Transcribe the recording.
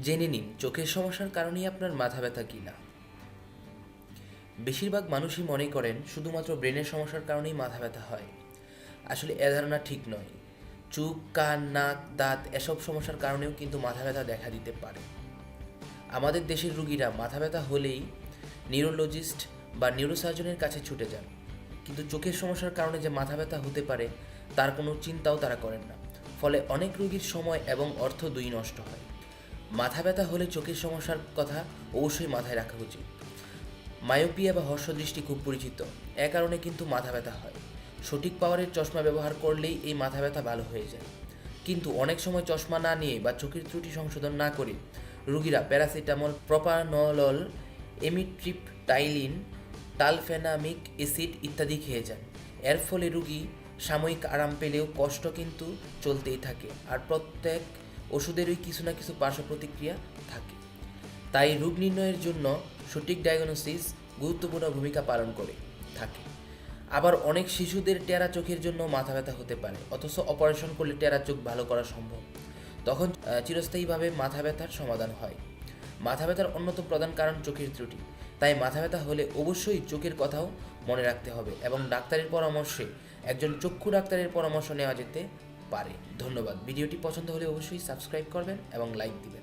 জেনে নিন চোখের সমস্যার কারণেই আপনার মাথা ব্যথা কিনা। বেশিরভাগ মানুষই মনে করেন শুধুমাত্র ব্রেনের সমস্যার কারণেই মাথা ব্যথা হয়। আসলে এ ধারণা ঠিক নয়। চোখ, কান, নাক, দাঁত এসব সমস্যার কারণেও কিন্তু মাথা ব্যথা দেখা দিতে পারে। আমাদের দেশের রুগীরা মাথা ব্যথা হলেই নিউরোলজিস্ট বা নিউরোসার্জনের কাছে ছুটে যান, কিন্তু চোখের সমস্যার কারণে যে মাথা ব্যথা হতে পারে তার কোনো চিন্তাও তারা করেন না। ফলে অনেক রোগীর সময় এবং অর্থ দুই নষ্ট হয়। মাথা ব্যথা হলে চোখের সমস্যার কথা অবশ্যই মাথায় রাখা উচিত। মায়োপিয়া বা হর্ষদৃষ্টি খুব পরিচিত, এ কারণে কিন্তু মাথা ব্যথা হয়। সঠিক পাওয়ারের চশমা ব্যবহার করলেই এই মাথা ব্যথা ভালো হয়ে যায়। কিন্তু অনেক সময় চশমা না নিয়ে বা চোখের ত্রুটি সংশোধন না করে রোগীরা প্যারাসিটামল, প্রপানলল, এমিট্রিপটাইলিন, টালফেনামিক অ্যাসিড ইত্যাদি খেয়ে যান। এর ফলে রোগী সাময়িক আরাম পেলেও কষ্ট কিন্তু চলতেই থাকে, আর প্রত্যেক ওষুধেরই কিছু না কিছু পার্শ্ব প্রতিক্রিয়া থাকে। তাই রোগ নির্ণয়ের জন্য সঠিক ডায়াগনোসিস গুরুত্বপূর্ণ ভূমিকা পালন করে থাকে। আবার অনেক শিশুদের টেরা চোখের জন্য মাথা ব্যথা হতে পারে, অথচ অপারেশন করলে টেরা চোখ ভালো করা সম্ভব। তখন চিরস্থায়ীভাবে মাথা ব্যথার সমাধান হয়। মাথা ব্যথার অন্যতম প্রধান কারণ চোখের ত্রুটি। তাই মাথা ব্যথা হলে অবশ্যই চোখের কথাও মনে রাখতে হবে এবং ডাক্তারের পরামর্শে একজন চক্ষু ডাক্তারের পরামর্শ নেওয়া যেতে পারে। ধন্যবাদ। ভিডিওটি পছন্দ হলে অবশ্যই সাবস্ক্রাইব করবেন এবং লাইক দিবেন।